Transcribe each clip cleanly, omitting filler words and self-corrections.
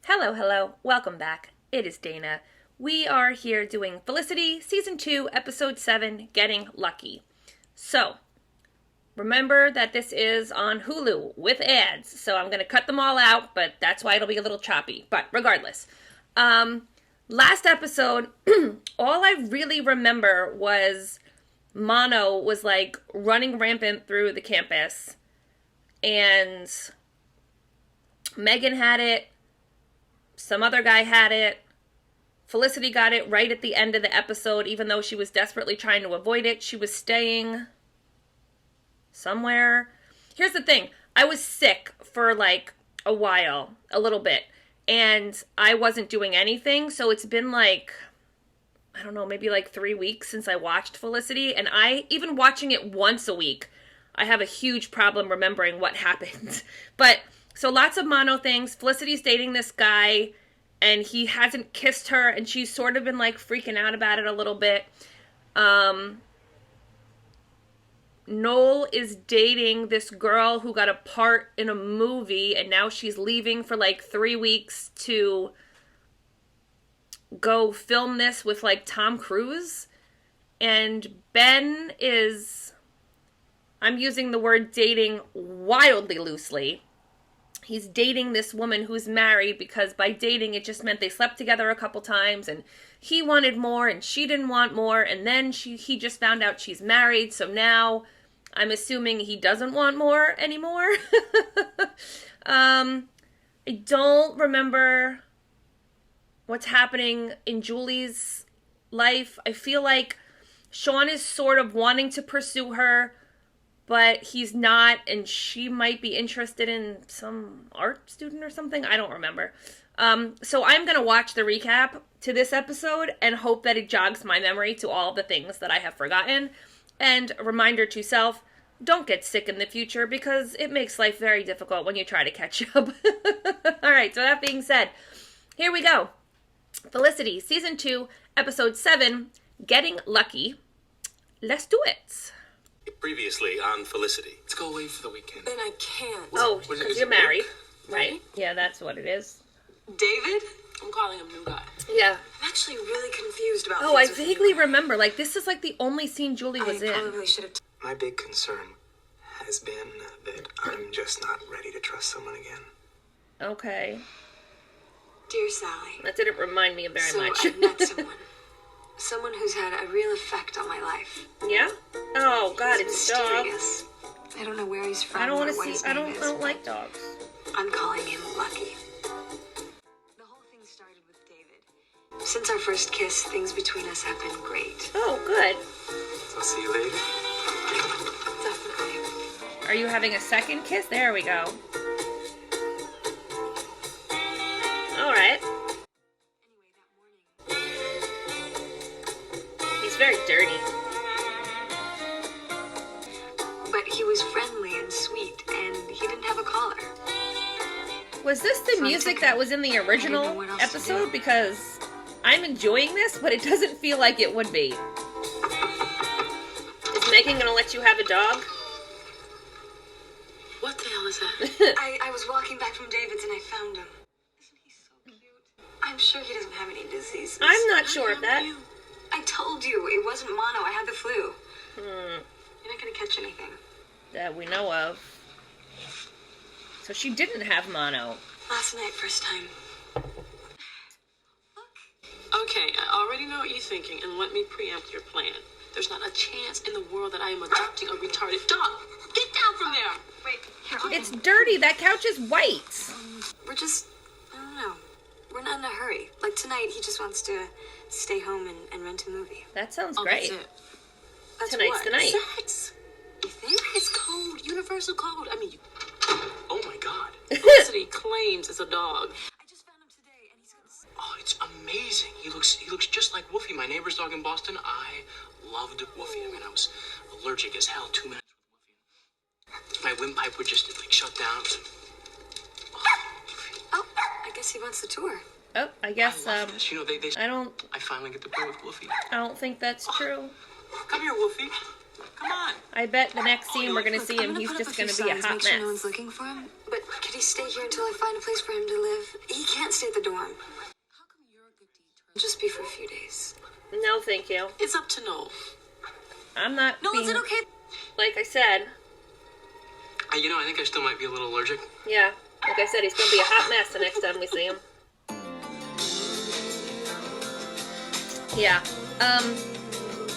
Hello, hello. Welcome back. It is Dana. We are here doing Felicity, Season 2, Episode 7, Getting Lucky. So, remember that this is on Hulu with ads, so I'm going to cut them all out, but that's why it'll be a little choppy. But regardless, last episode, all I really remember was Mono was like running rampant through the campus, and Megan had it. Some other guy had it. Felicity got it right at the end of the episode, even though she was desperately trying to avoid it. She was staying somewhere. Here's the thing. I was sick for like a while, a little bit, and I wasn't doing anything. So it's been like, I don't know, maybe like 3 weeks since I watched Felicity. And even watching it once a week, I have a huge problem remembering what happened. But so lots of Mono things. Felicity's dating this guy, and he hasn't kissed her, and she's sort of been, like, freaking out about it a little bit. Noel is dating this girl who got a part in a movie, and now she's leaving for, like, 3 weeks to go film this with, like, Tom Cruise. And Ben is, I'm using the word dating wildly loosely. He's dating this woman who's married because by dating it just meant they slept together a couple times and he wanted more and she didn't want more, and then he just found out she's married, so now I'm assuming he doesn't want more anymore. I don't remember what's happening in Julie's life. I feel like Sean is sort of wanting to pursue her, but he's not, and she might be interested in some art student or something. I don't remember. So I'm going to watch the recap to this episode and hope that it jogs my memory to all the things that I have forgotten. And a reminder to self, don't get sick in the future because it makes life very difficult when you try to catch up. All right, so that being said, here we go. Felicity, Season 2, Episode 7, Getting Lucky. Let's do it. Previously on Felicity. Let's go away for the weekend. Ben, I can't. Oh, because you're married. Right? Yeah, that's what it is. David? I'm calling him new guy. Yeah. I'm actually really confused about Oh, I things with vaguely you. remember. Like, this is like the only scene Julie was I in. probably should have... My big concern has been that I'm just not ready to trust someone again. Okay. Dear Sally. That didn't remind me very much. So I met someone. Someone who's had a real effect on my life. Yeah? Oh, God, He's it's a dog. mysterious. I don't know where he's from. I don't want or to what see, his I name is, don't but like dogs. I'm calling him Lucky. The whole thing started with David. Since our first kiss, things between us have been great. Oh, good. So I'll see you later. Definitely. Are you having a second kiss? There we go. All right. Anyway, that morning... He's very dirty. But he was friendly and sweet, and he didn't have a collar. Was this the So I music took that him. was in the I didn't know original what else to episode? do. Because I'm enjoying this, but it doesn't feel like it would be. Is Megan gonna let you have a dog? What the hell is that? I was walking back from David's and I found him. Isn't he so cute? I'm sure he doesn't have any diseases. I'm not sure of that. I told you, it wasn't mono. I had the flu. You're not going to catch anything. That we know of. So she didn't have mono. Last night, first time. Okay, I already know what you're thinking, and let me preempt your plan. There's not a chance in the world that I am adopting a retarded dog. Get down from there! Wait, here, It's dirty. That couch is white. we're just, I don't know. We're not in a hurry. Like tonight, he just wants to stay home and rent a movie. That sounds Oh, great. that's it. That's Tonight's what? the night. Sex! You think? It's code, universal code. I mean, Oh my God. Felicity claims it's a dog. I just found him today, and he's gonna... Oh, it's amazing. He looks just like Woofy, my neighbor's dog in Boston. I loved Woofy. I mean, I was allergic as hell 2 minutes with Woofy. My windpipe would just like shut down. Oh, I guess he wants the tour. Oh, I guess, I love this. You know, they I finally get to play with Woofy. I don't think that's true. Come here, Woofy. Come on. I bet the next scene we're gonna see I'm him, gonna he's put up just few gonna be a signs, hot make sure no mess. one's looking for him. But could he stay here until I find a place for him to live? He can't stay at the Just be for a few days. No, thank you. It's up to Noel. I'm not No, being, is it okay? like I said. You know, I think I still might be a little allergic. Yeah, like I said, he's going to be a hot mess the next time we see him. Yeah.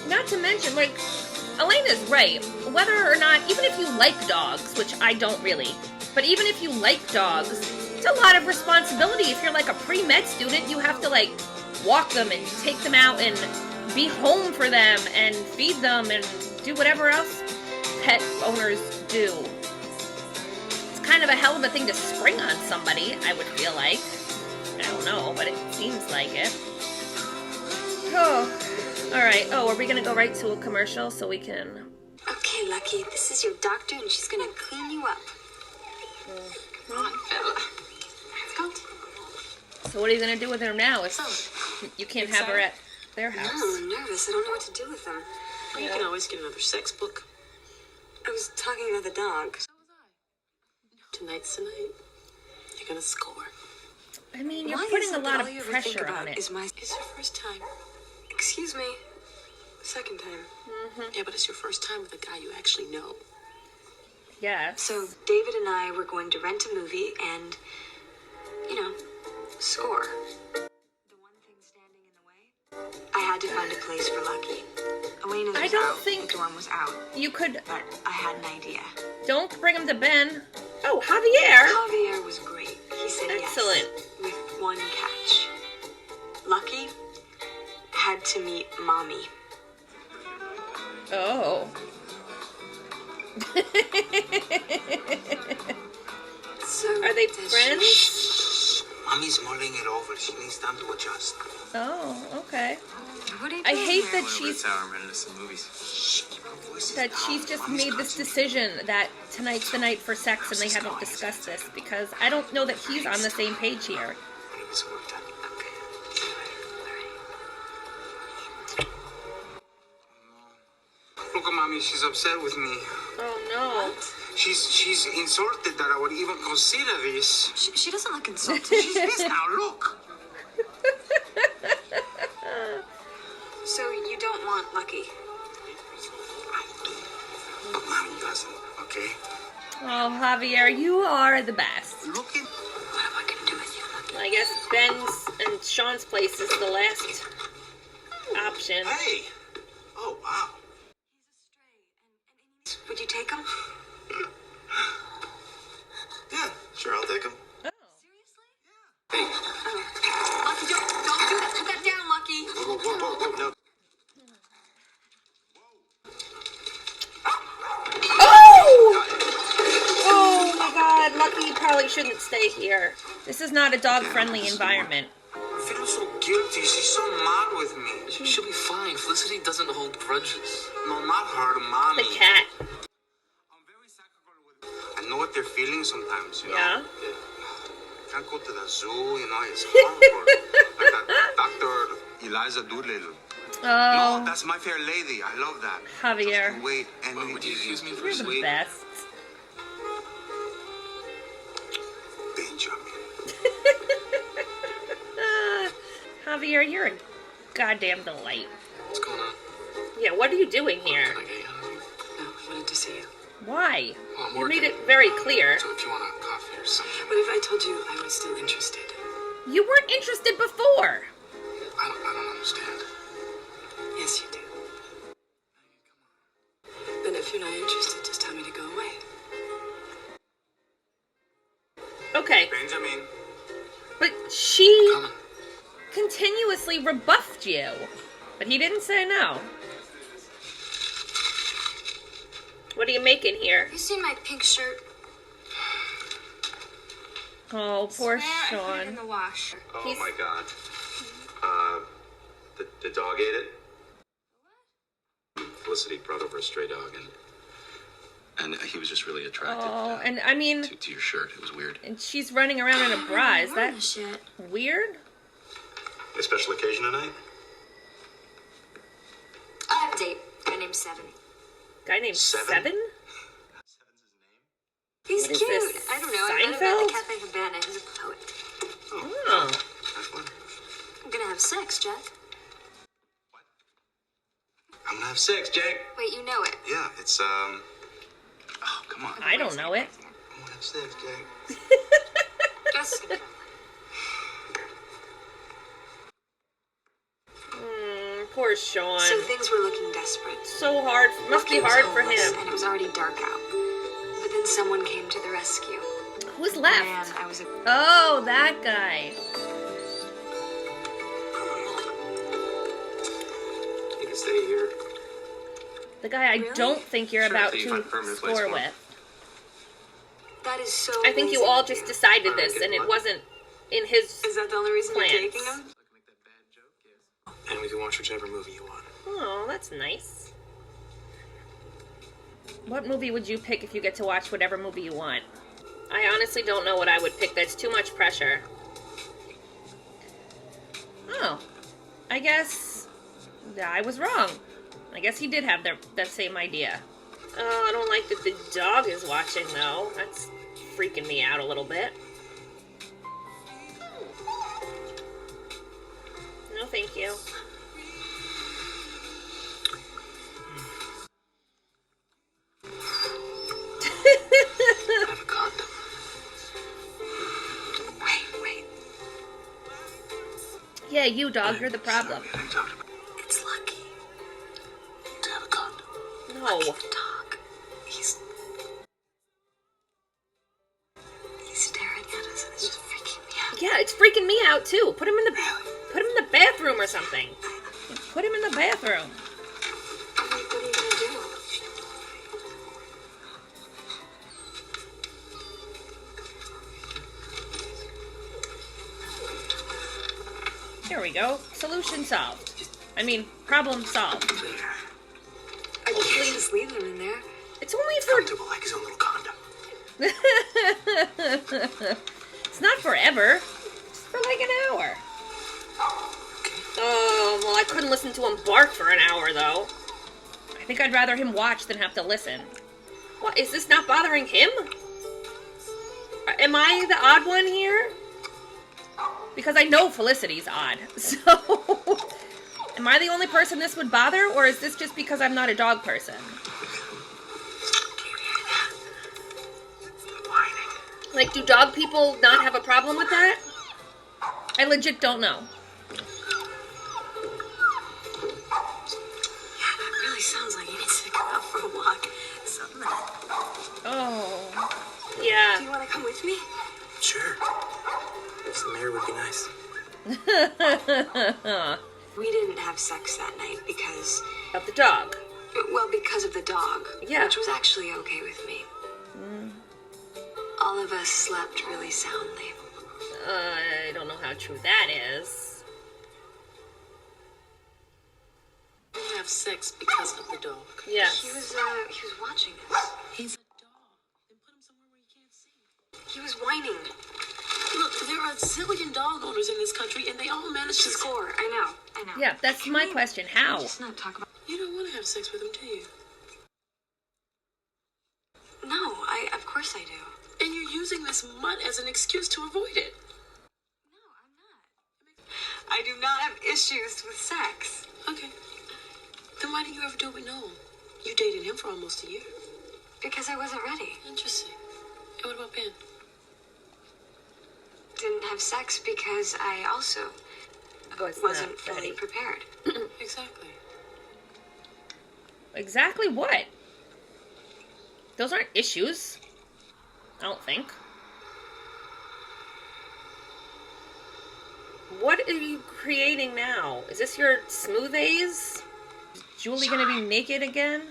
Not to mention, like, Elena's right. Whether or not, even if you like dogs, which I don't really, but even if you like dogs, it's a lot of responsibility. If you're like a pre-med student, you have to like walk them and take them out and be home for them and feed them and do whatever else pet owners do. It's kind of a hell of a thing to spring on somebody, I would feel like. I don't know, but it seems like it. Oh, all right. Oh, are we gonna go right to a commercial so we can? Okay, Lucky, this is your doctor and she's gonna clean you up. Come on, fella. Let's go. So what are you gonna do with her now if you can't have her at their house? No, I'm nervous. I don't know what to do with them. Well, you can always get another sex book. I was talking about the dog. So was I. Tonight's the night. You're gonna score. I mean, you're Why putting is a it that lot all of you ever think pressure about on it. Is my... It's your first time. Excuse me. Second time. Yeah, but it's your first time with a guy you actually know. Yeah. So David and I were going to rent a movie and, you know, score. The one thing standing in the way, I had to find a place for Lucky. Elena was I don't out. think- The dorm was out, You could. but I had an idea. Don't bring him to Ben. Oh, Javier. Javier was great. He said Excellent. yes. With one catch. Lucky had to meet Mommy. Oh. So Are they does friends? she- Mommy's mulling it over. She needs time to adjust. Oh, okay. What are you I doing hate here? that she's some movies. Keep her voices that down. she's just Mommy's made this concentrating. decision that tonight's the night for sex and they haven't discussed this because I don't know that he's on the same page here. Leave this work done. Look at Mommy, she's upset with me. Oh no. She's insulted that I would even consider this. She doesn't look insulted. She's pissed now, look. So you don't want Lucky? I do. But Mommy doesn't, okay? Oh, Javier, you are the best. Look at... What am I gonna do with you, Lucky? I guess Ben's and Sean's place is the last option. Hey! Oh, wow. Would you take him? Yeah, sure, I'll take him. Oh. Seriously? Lucky, don't do that. Put that down, Lucky. Whoa, no. Oh my god, Lucky probably shouldn't stay here. This is not a dog-friendly environment. I feel so guilty. She's so mad with me. She'll be fine. Felicity doesn't hold grudges. No, not her, Mommy. The cat. I'm very psychical with I know what they're feeling sometimes, you Yeah. know? Can't go to the zoo, you know, it's hard. Like that Dr. Eliza Doolittle. No, Oh, that's My Fair Lady. I love that. Javier. Just wait, and Well, would you excuse me for You're the sweet? best. Benjamin. Javier, you're a goddamn delight. What's going on? Yeah, what are you doing here? Can I get you out of here? No, we wanted to see you. Why? Well, I'm You working. made it very clear. So if you want a coffee or something. But if I told you I was still interested, You weren't interested before. I don't understand. yes, you do. Then if you're not interested, just tell me to go away. Okay, Benjamin. but she Coming. continuously rebuffed you. But he didn't say no. What are you making here? You seen my pink shirt? Oh, poor Swear I put it in Sean. the wash. Oh He's- my god. The dog ate it? Felicity brought over a stray dog and he was just really attracted Oh, and I mean, to your shirt. It was weird. and she's running around in a bra. Is that This shit. weird? A special occasion tonight? I have a date. Guy named Seven. Guy named Seven? Seven? Seven's his name? He's What is cute. this, I don't know. I met him at Seinfeld? the Cafe Havana. He's a poet. Oh. That's one. I'm gonna have sex sex, Jack? I'm gonna have sex, Jack. Wait, you know it. Yeah, it's oh, come on. I don't know it. I'm gonna have sex, Jack. Just Poor Sean. So things were looking desperate. So hard. Must be Lucky was hard for homeless, him. And it was already dark out. But then someone came to the rescue. Who's Man, left? I was a... Oh, that guy. You can stay here. The guy I Really? don't think you're Sure, about until you to find a permanent place score for him. with. That is so I think you amazing all of just you. decided Alright, this, good and it luck. wasn't in his Is that the only reason plans. you're taking him? So I can make that bad joke, yes. And we can watch whichever movie you want. Oh, that's nice. What movie would you pick if you get to watch whatever movie you want? I honestly don't know what I would pick. That's too much pressure. Oh. I guess I was wrong. I guess he did have that same idea. Oh, I don't like that the dog is watching, though. That's freaking me out a little bit. No, thank you. I have a condom. Wait. Yeah, you, dog. You're the problem. Sorry, I talked about It's Lucky. to have a condom. No. The dog. He's staring at us and it's just freaking me out. Yeah, it's freaking me out, too. Put him in the bathroom or something. Put him in the bathroom. What are you gonna do? Here we go. Solution solved. I mean, problem solved. I can't just leave him in there. It's only Comfortable like his own little condom. for... It's not forever. Just for like an hour. Oh, well, I couldn't listen to him bark for an hour, though. I think I'd rather him watch than have to listen. What, is this not bothering him? Am I the odd one here? Because I know Felicity's odd. So, am I the only person this would bother, or is this just because I'm not a dog person? Like, do dog people not have a problem with that? I legit don't know. Yeah, that really sounds like he needs to go out for a walk. Something that... Oh. Do Yeah. you want to come with me? Sure. Some air would be nice. We didn't have sex that night because... Of the dog. Well, because of the dog. Yeah. Which was actually okay with me. All of us slept really soundly. I don't know how true that is. You have sex because of the dog. Yes. He was watching us. He's a dog. Then put him somewhere where you can't see. He was whining. Look, there are a zillion dog owners in this country, and they all manage to Score. I know. Yeah, that's my question. How? Just not talk about... You don't want to have sex with him, do you? No, of course I do. And you're using this mutt as an excuse to avoid it. No, I'm not. I do not have issues with sex. Okay. Then why didn't you ever do it with Noel? You dated him for almost a year. Because I wasn't ready. Interesting. And what about Ben? Didn't have sex because I also wasn't fully prepared. Exactly. Exactly what? Those aren't issues. I don't think. What are you creating now? Is this your smoothies? Is Julie gonna be naked again?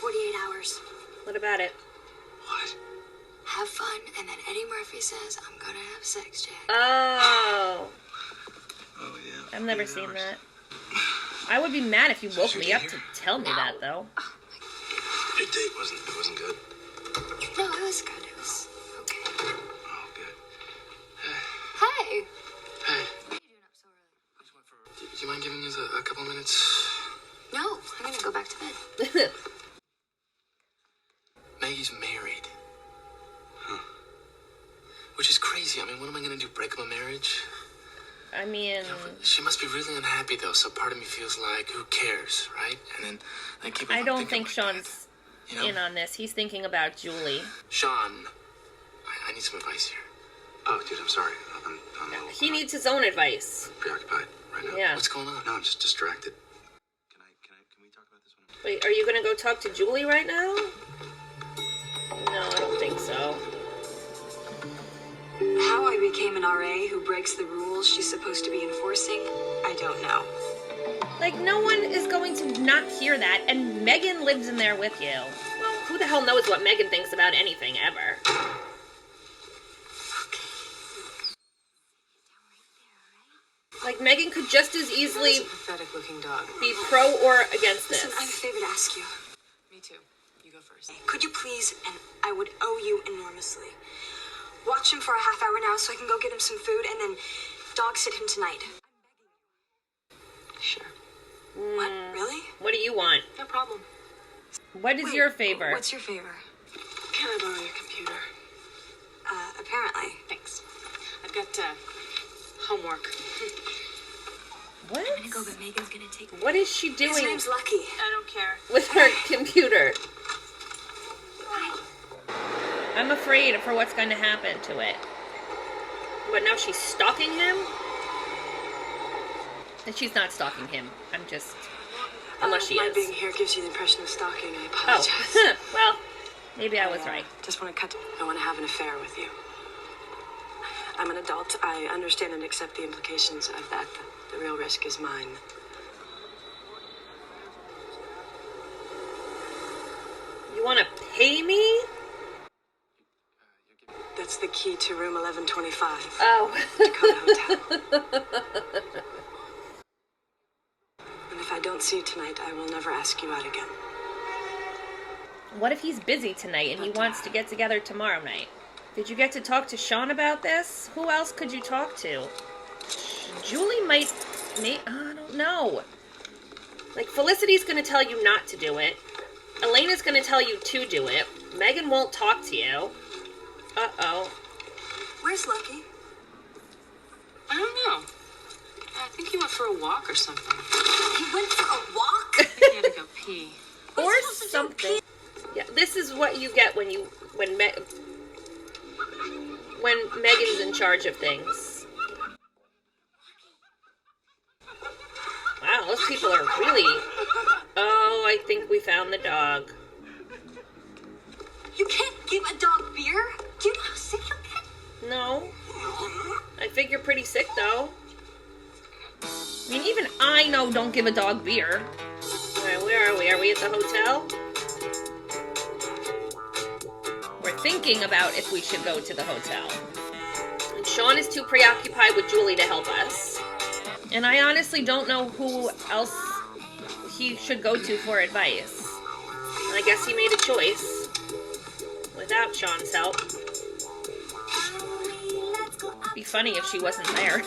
48 hours. What about it? What? Have fun, and then Eddie Murphy says, I'm gonna have sex, Jack. Oh. Oh, yeah. I've never 8 seen hours. that. I would be mad if you woke Should me you up hear? to tell me that, though. Your date wasn't good. No, it was good. It was okay. Oh, good. Hey! Hey, What are you doing up so early? do you mind giving us a couple of minutes? No, I'm gonna go back to bed. Maggie's married. Which is crazy. I mean, what am I gonna do? Break up a marriage? I mean... She must be really unhappy, though, so part of me feels like, who cares, right? And then I keep on I don't thinking think like Sean's that, you know? in on this. He's thinking about Julie. Sean, I need some advice here. Oh, dude, I'm sorry. I'm a little He needs his own advice. preoccupied right now. Yeah. What's going on? No, I'm just distracted. Can we talk about this one? Wait, are you gonna go talk to Julie right now? No, I don't think so. How I became an RA who breaks the rules she's supposed to be enforcing, I don't know. Like, no one is going to not hear that, and Megan lives in there with you. Well, who the hell knows what Megan thinks about anything, ever? Like, Megan could just as easily That's a pathetic-looking dog. be pro or against Listen, this. I have a favor to ask you. Me too. You go first. Could you please, and I would owe you enormously, watch him for a half hour now so I can go get him some food and then dog sit him tonight? Sure. What? Really? What do you want? No problem. What is Wait, your favor? What's your favor? Can I borrow your computer? Apparently. Thanks. I've got homework. What? I'm gonna go, but Megan's gonna take me. What is she His doing name's Lucky. I don't care. with her computer? I'm afraid for what's going to happen to it. But now she's stalking him? And she's not stalking him. I'm just... Unless she My is. being here gives you the impression of stalking. I Oh. apologize. Well, maybe I was right. Just want to cut. I want to have an affair with you. I'm an adult. I understand and accept the implications of that. The real risk is mine. You want to pay me? That's the key to room 1125. Oh. Dakota Hotel. And if I don't see you tonight, I will never ask you out again. What if he's busy tonight and he wants to get together tomorrow night? Did you get to talk to Sean about this? Who else could you talk to? Julie might... I don't know. Like, Felicity's going to tell you not to do it. Elena's going to tell you to do it. Megan won't talk to you. Uh-oh. Where's Lucky? I don't know. I think he went for a walk or something. He went for a walk? I think he had to go pee. Or something. Yeah, this is what you get when Megan's in charge of things. Wow, those people are really... Oh, I think we found the dog. You can't give a dog beer? Do you know how sick you'll get? No. I think you're pretty sick, though. I mean, even I know don't give a dog beer. Alright, where are we? Are we at the hotel? We're thinking about if we should go to the hotel. And Sean is too preoccupied with Julie to help us. And I honestly don't know who else he should go to for advice. And I guess he made a choice without Sean's help. It'd be funny if she wasn't there.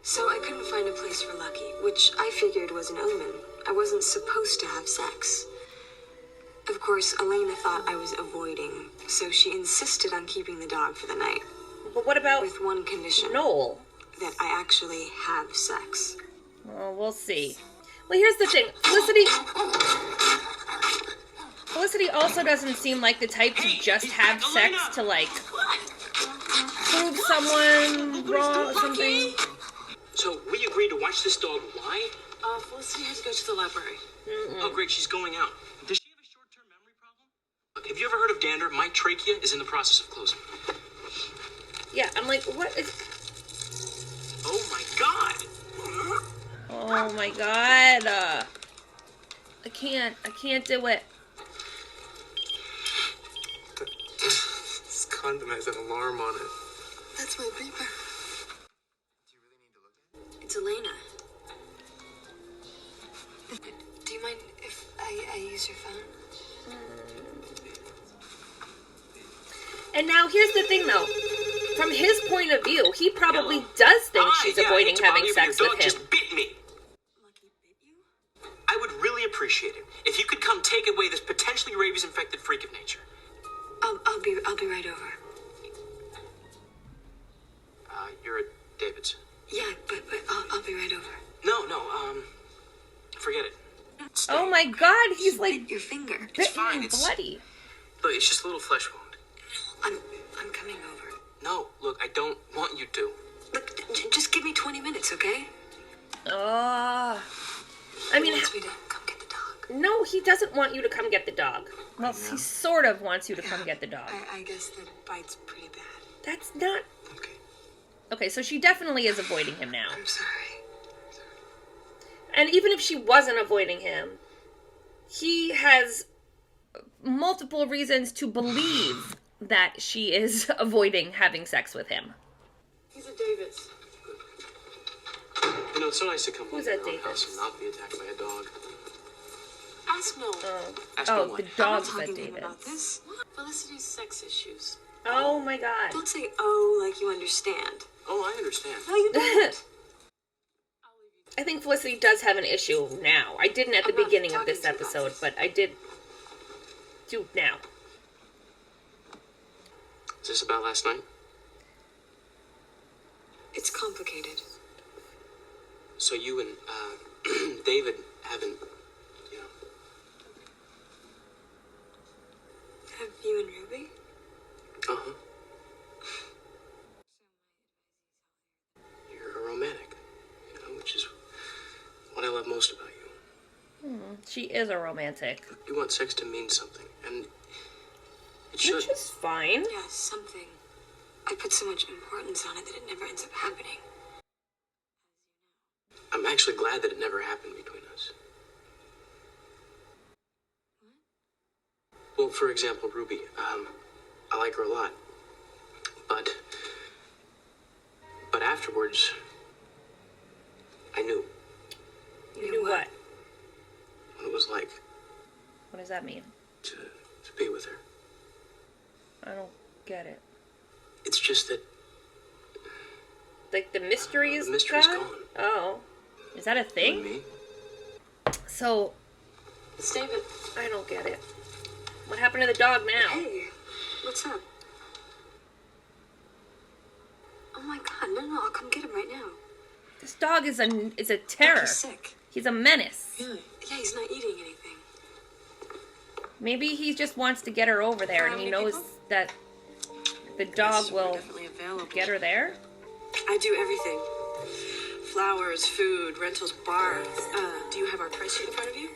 So I couldn't find a place for Lucky, which I figured was an omen. I wasn't supposed to have sex. Of course, Elena thought I was avoiding, so she insisted on keeping the dog for the night. But what about With one condition. Noel? That I actually have sex. Well, we'll see. Well, here's the thing. Felicity also doesn't seem like the type to just have sex to, like, prove someone wrong or something. So we agreed to watch this dog. Why? Felicity has to go to the library. Oh, great, she's going out. Does she have a short-term memory problem? Look, have you ever heard of dander? My trachea is in the process of closing. Yeah, I'm like, what is... Oh my god! Oh my god. I can't do it. This condom has an alarm on it. That's my beeper. It's Elena. Do you mind if I use your phone? And now here's the thing, though. From his point of view, he probably does think she's avoiding having sex with him. Just bit me. Lucky bit you? I would really appreciate it if you you could come take away this potentially rabies-infected freak of nature. I'll be right over. You're at David's. Yeah, but I'll be right over. No, forget it. Stay. Oh my God, he's like Bit your finger. It's bitten fine. and It's bloody. Look, it's just a little flesh wound. I'm coming over. No, look, I don't want you to. Look, just give me 20 minutes, okay? Oh, I mean, He wants me to come get the dog. no, he doesn't want you to come get the dog. Well, he sort of wants you to come get the dog. I guess the bite's pretty bad. That's not... Okay. Okay, so she definitely is avoiding him now. I'm sorry. And even if she wasn't avoiding him, he has multiple reasons to believe that she is avoiding having sex with him. He's at David's. You know, it's so nice to come Who's home at to your own house David's? and not be attacked by a dog. Ask no. Ask no Oh, one. the I'm not dog's talking at to him David's. about this. Felicity's sex issues. Oh my God. Don't say "oh" like you understand. Oh, I understand. No, you don't. I think Felicity does have an issue now. I didn't at the I'm not beginning of talking this to you about episode, this. but I did do now. Is this about last night? It's complicated. So you and David haven't, you know. Have you and Ruby? Uh-huh. You're a romantic, you know, which is what I love most about you. She is a romantic. You want sex to mean something, and it should. Which is fine. Yeah, something. I put so much importance on it that it never ends up happening. I'm actually glad that it never happened between us. Well, for example, Ruby, I like her a lot. But afterwards, I knew You knew what? what it was like What does that mean? to be with her. I don't get it. It's just that Like the mystery is the mystery's gone? gone. Oh. Is that a You and thing? me. So, It's David. I don't get it. What happened to the dog now? Hey, what's up? Oh my God, no, I'll come get him right now. This dog is a terror. He's sick. He's a menace. Really? Yeah, he's not eating anything. Maybe he just wants to get her over there and he knows that the dog Yes, will we're definitely available. get her there. I do everything. Flowers, food, rentals, bars. Do you have our price sheet in front of you?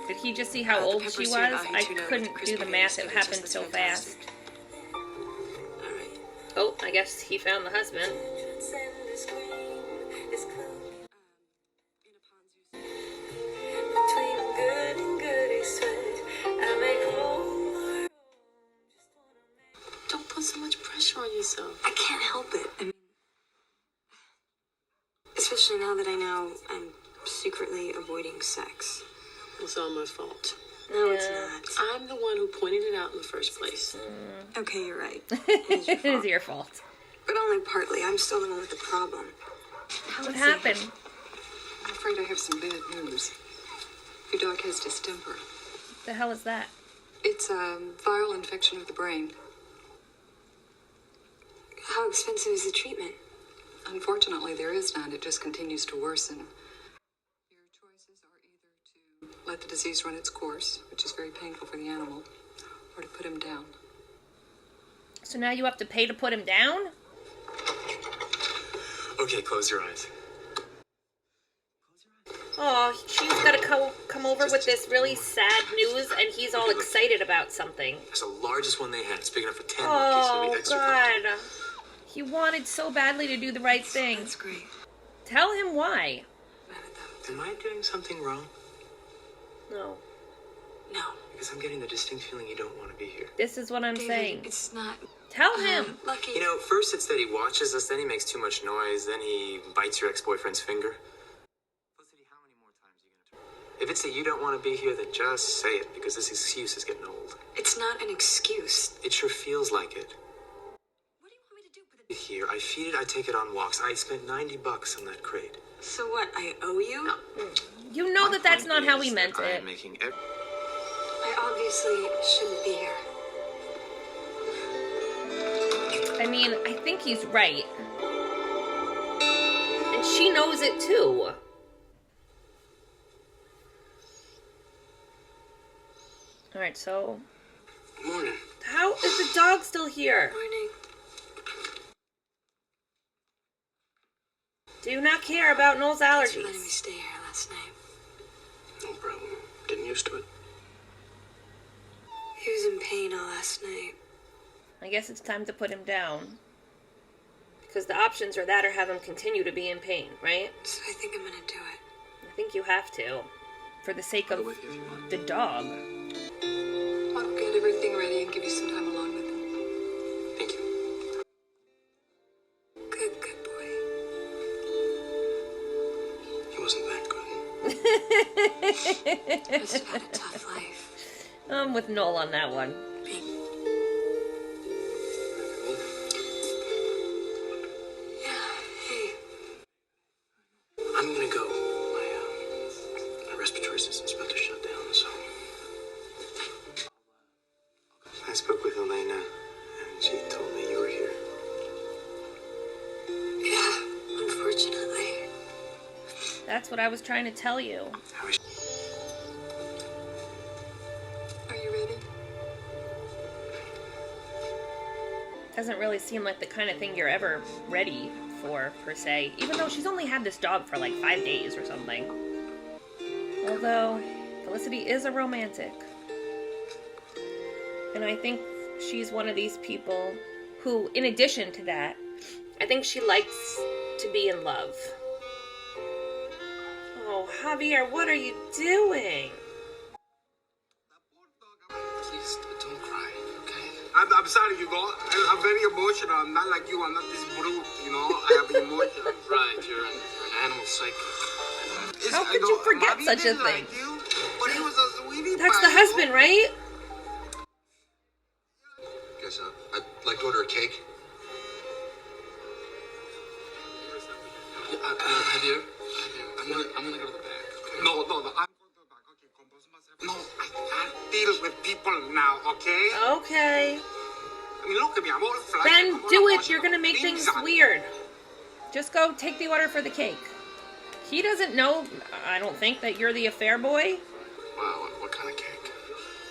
Did he just see how The old pepper she was? soup, ahi I tuna, couldn't crispy do the bacon, math. It steak, happened just so was fast. fantastic. All right. Oh, I guess he found the husband. Don't put so much pressure on yourself. I can't help it. I mean, especially now that I know I'm secretly avoiding sex. It's all my fault. No, it's Yeah. not. I'm the one who pointed it out in the first place. Okay, you're right. It is your fault. But only partly. I'm still the one with the problem. What happened? I'm afraid I have some bad news. Your dog has distemper. What the hell is that? It's a viral infection of the brain. How expensive is the treatment? Unfortunately, there is none. It just continues to worsen. Your choices are either to let the disease run its course, which is very painful for the animal, or to put him down. So now you have to pay to put him down? Okay, close your eyes. Oh, she's got to come over with this really sad news, and he's all excited about something. That's the largest one they had. It's big enough for 10 monkeys. Oh, It'll be extra comfortable. God. He wanted so badly to do the right thing. That's great. Tell him why. Mad at them. Am I doing something wrong? No. No. Because I'm getting the distinct feeling you don't want to be here. This is what I'm David, saying. it's not. Tell him. Lucky. You know, first it's that he watches us, then he makes too much noise, then he bites your ex-boyfriend's finger. Felicity, how many more times are you gonna try? If it's that you don't want to be here, then just say it, because this excuse is getting old. It's not an excuse. It sure feels like it. What do you want me to do with it? Here, I feed it, I take it on walks. I spent $90 on that crate. So what, I owe you? No. You know My that that's point not how he is meant that I it. am making I obviously shouldn't be here. I mean, I think he's right. And she knows it too. Alright, so Morning. how is the dog still here? Morning. Do you not care about Noel's Thanks for letting me allergies? stay here last night. No problem. Getting used to it. He was in pain all last night. I guess it's time to put him down. Because the options are that or have him continue to be in pain, right? So I think I'm gonna do it. I think you have to. For the sake I'll of go with you if you want. the dog. I'll get everything ready and give you some time alone with him. Thank you. Good boy. He wasn't that good. Must have had a tough life. I'm with Noel on that one. Being... Yeah, hey. I'm gonna go. My respiratory system's about to shut down, so. I spoke with Elena, and she told me you were here. Yeah, unfortunately. That's what I was trying to tell you. I wish Are you ready? Doesn't really seem like the kind of thing you're ever ready for, per se. Even though she's only had this dog for like 5 days or something. Although, Felicity is a romantic. And I think she's one of these people who, in addition to that, I think she likes to be in love. Oh, Javier, what are you doing? Please don't cry, okay? I'm sorry, you know. I'm very emotional. I'm not like you. I'm not this brute, you know. I have emotion. Right, you're an animal psychic. How could you forget Bobby such a didn't thing? Like you, but he was a sweetie That's pie, the you know? husband, right? Guys, I'd like to order a cake. Javier, I'm gonna go to the back. Okay? No. I'm going to the back. Okay, compose myself. No, I can't deal with people now, okay? Okay. I mean, look at me. I'm all flushed. Then I'm all do it. emotional. You're gonna make Things things on. weird. Just go take the order for the cake. He doesn't know, I don't think, that you're the affair boy. Wow, what kind of cake?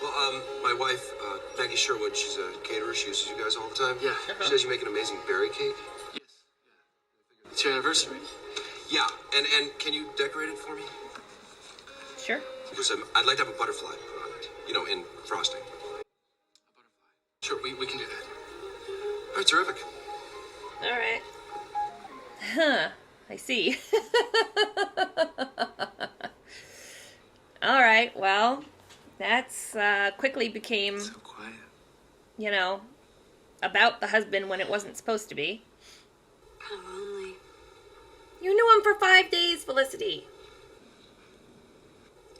Well, my wife, Maggie Sherwood, she's a caterer. She uses you guys all the time. Yeah. She says you make an amazing berry cake. Yes. Yeah. It's your anniversary. Yeah, and can you decorate it for me? Sure. Because I'd like to have a butterfly put on it, you know, in frosting. Sure, we can do that. All right, terrific. All right. Huh. I see. All right. Well, that's quickly became, so quiet. you know, about the husband when it wasn't supposed to be. Kind of lonely. You knew him for 5 days, Felicity.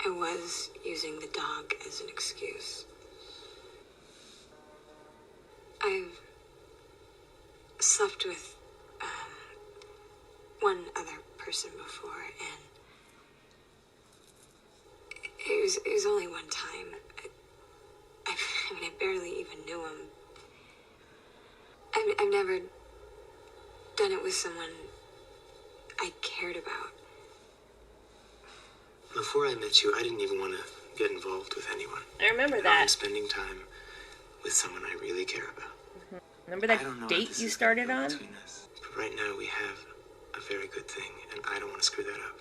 I was using the dog as an excuse. I've slept with one other person before, and it was only one time. I mean, I barely even knew him. I've never done it with someone I cared about. Before I met you, I didn't even want to get involved with anyone. I remember Now I'm that. spending time with someone I really care about. Remember I don't know that if date this you is started gonna go on? between us, but right now we have a very good thing, and I don't want to screw that up.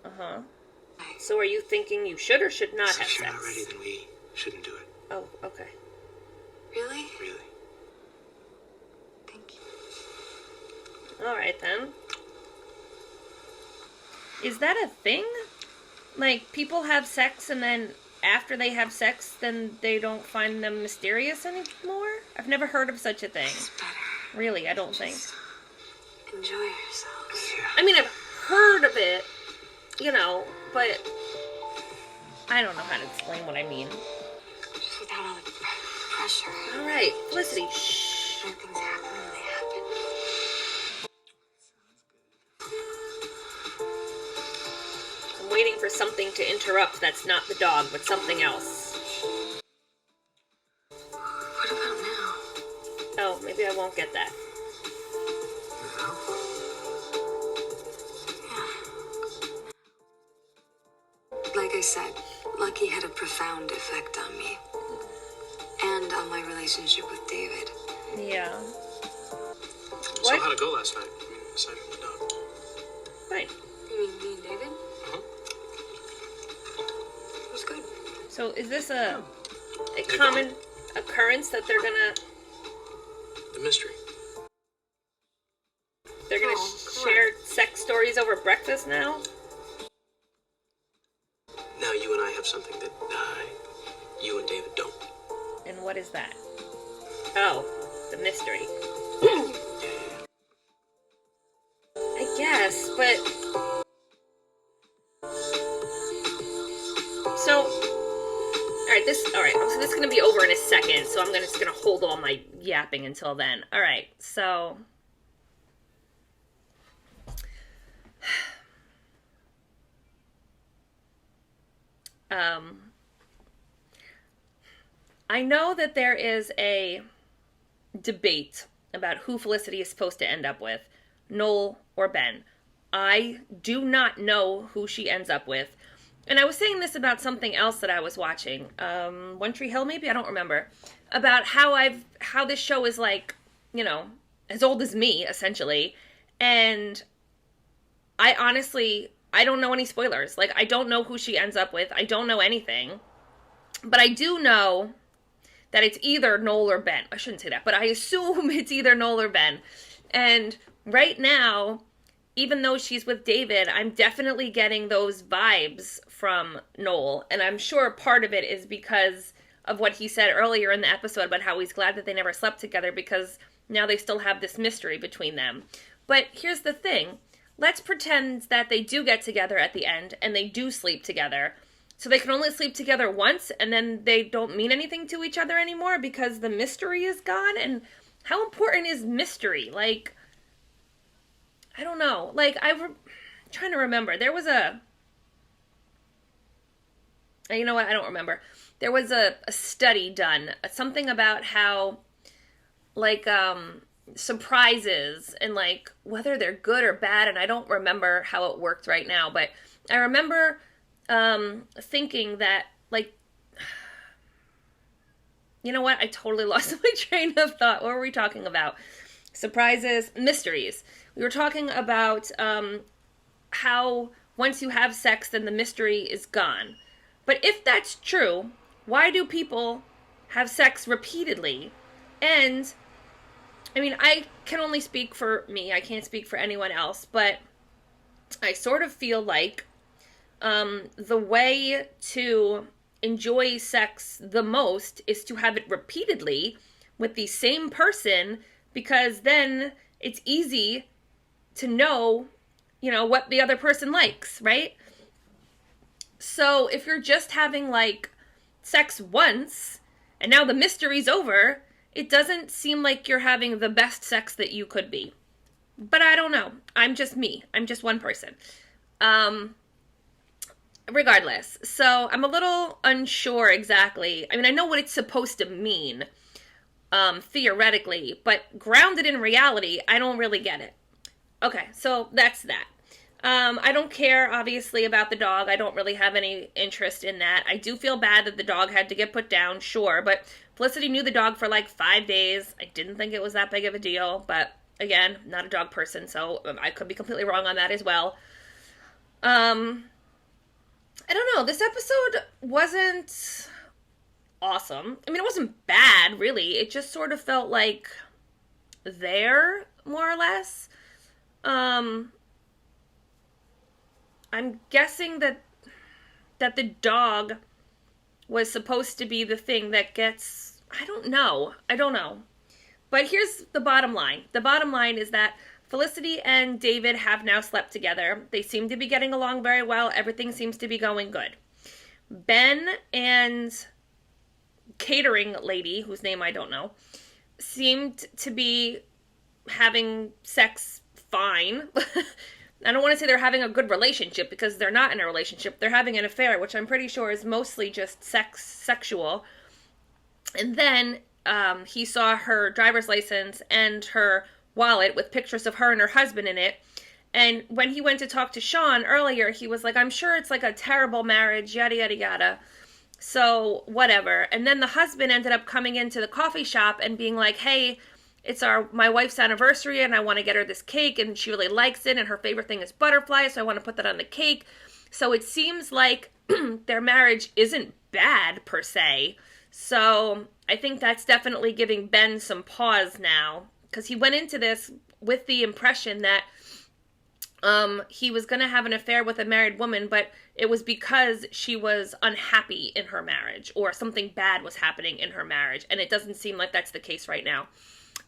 Uh-huh. So are you thinking you should or should not So have if you're sex? not ready, then we shouldn't do it. Oh, okay. Really? Really. Thank you. All right, then. Is that a thing? Like, people have sex and then after they have sex, then they don't find them mysterious anymore? I've never heard of such a thing. It's better. Really, I don't think. Enjoy yourselves. Yeah. I mean, I've heard of it, you know, but I don't know how to explain what I mean. Just without all the pressure. All right, Felicity, shh. Let things happen when they happen. something to interrupt that's not the dog, but something else. What about now? Oh, maybe I won't get that. Like I said, Lucky had a profound effect on me. And on my relationship with David. Yeah. So how'd it go last night? I mean, aside from the dog. Fine. You mean me and David? It was good. So is this a common occurrence that they're gonna The mystery. share sex stories over breakfast now? Now you and I have something that you and David don't. And what is that? Oh, the mystery. I guess, but so so this is gonna be over in a second, so I'm just gonna hold all my yapping until then. Alright, so I know that there is a debate about who Felicity is supposed to end up with, Noel or Ben. I do not know who she ends up with. And I was saying this about something else that I was watching. One Tree Hill, maybe? I don't remember. About how this show is like, you know, as old as me, essentially. And I don't know any spoilers. Like, I don't know who she ends up with. I don't know anything. But I do know that it's either Noel or Ben. I shouldn't say that, but I assume it's either Noel or Ben. And right now, even though she's with David, I'm definitely getting those vibes from Noel. And I'm sure part of it is because of what he said earlier in the episode about how he's glad that they never slept together because now they still have this mystery between them. But here's the thing. Let's pretend that they do get together at the end and they do sleep together. So they can only sleep together once and then they don't mean anything to each other anymore because the mystery is gone? And how important is mystery? Like, I don't know. Like, I'm trying to remember. There was you know what? I don't remember. There was a study done. Something about how, like, surprises and, like, whether they're good or bad. And I don't remember how it worked right now. But I remember thinking that, like, you know what? I totally lost my train of thought. What were we talking about? Surprises, mysteries. We were talking about how once you have sex, then the mystery is gone. But if that's true, why do people have sex repeatedly? And, I mean, I can only speak for me. I can't speak for anyone else. But I sort of feel like the way to enjoy sex the most is to have it repeatedly with the same person, because then it's easy to know, you know, what the other person likes, right? So if you're just having, like, sex once, and now the mystery's over, it doesn't seem like you're having the best sex that you could be. But I don't know. I'm just me. I'm just one person. Regardless, so I'm a little unsure exactly. I mean, I know what it's supposed to mean, theoretically, but grounded in reality, I don't really get it. Okay, so that's that. I don't care, obviously, about the dog. I don't really have any interest in that. I do feel bad that the dog had to get put down, sure, but Felicity knew the dog for like 5 days. I didn't think it was that big of a deal, but again, not a dog person, so I could be completely wrong on that as well. I don't know. This episode wasn't awesome. I mean, it wasn't bad, really. It just sort of felt like there, more or less. I'm guessing that the dog was supposed to be the thing that gets... I don't know. But here's the bottom line. The bottom line is that Felicity and David have now slept together. They seem to be getting along very well. Everything seems to be going good. Ben and catering lady, whose name I don't know, seemed to be having sex fine. I don't want to say they're having a good relationship because they're not in a relationship. They're having an affair, which I'm pretty sure is mostly just sexual. And then he saw her driver's license and her wallet with pictures of her and her husband in it. And when he went to talk to Sean earlier, he was like, I'm sure it's like a terrible marriage, yada, yada, yada. So, whatever. And then the husband ended up coming into the coffee shop and being like, hey, it's my wife's anniversary and I want to get her this cake and she really likes it and her favorite thing is butterflies, so I want to put that on the cake. So it seems like their marriage isn't bad per se. So I think that's definitely giving Ben some pause now, because he went into this with the impression that he was going to have an affair with a married woman, but it was because she was unhappy in her marriage or something bad was happening in her marriage. And it doesn't seem like that's the case right now.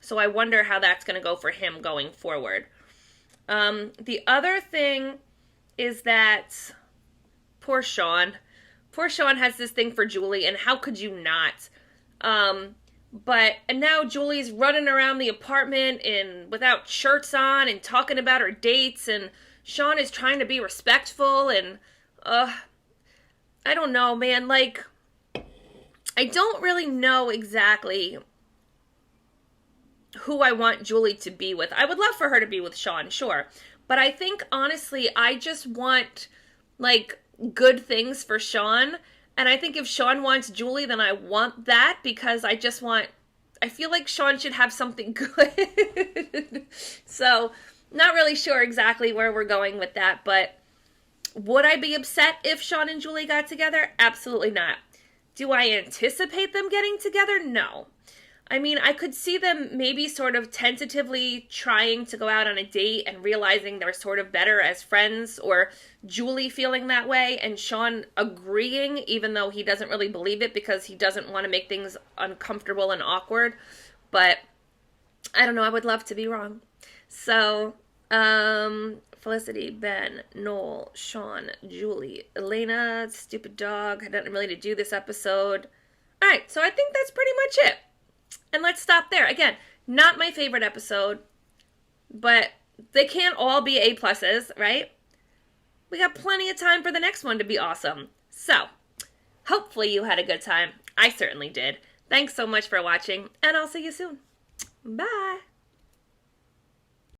So I wonder how that's going to go for him going forward. The other thing is that poor Sean has this thing for Julie, and how could you not? And now Julie's running around the apartment without shirts on and talking about her dates, and Sean is trying to be respectful, and I don't know, man. Like, I don't really know exactly who I want Julie to be with. I would love for her to be with Sean, sure. But I think, honestly, I just want, like, good things for Sean. And I think if Sean wants Julie, then I want that, because I feel like Sean should have something good. So, not really sure exactly where we're going with that, but would I be upset if Sean and Julie got together? Absolutely not. Do I anticipate them getting together? No. I mean, I could see them maybe sort of tentatively trying to go out on a date and realizing they're sort of better as friends, or Julie feeling that way and Sean agreeing, even though he doesn't really believe it because he doesn't want to make things uncomfortable and awkward. But I don't know. I would love to be wrong. So, Felicity, Ben, Noel, Sean, Julie, Elena, stupid dog. I didn't really need to do this episode. All right, so I think that's pretty much it. And let's stop there. Again, not my favorite episode, but they can't all be A+, right? We got plenty of time for the next one to be awesome. So, hopefully you had a good time. I certainly did. Thanks so much for watching, and I'll see you soon. Bye.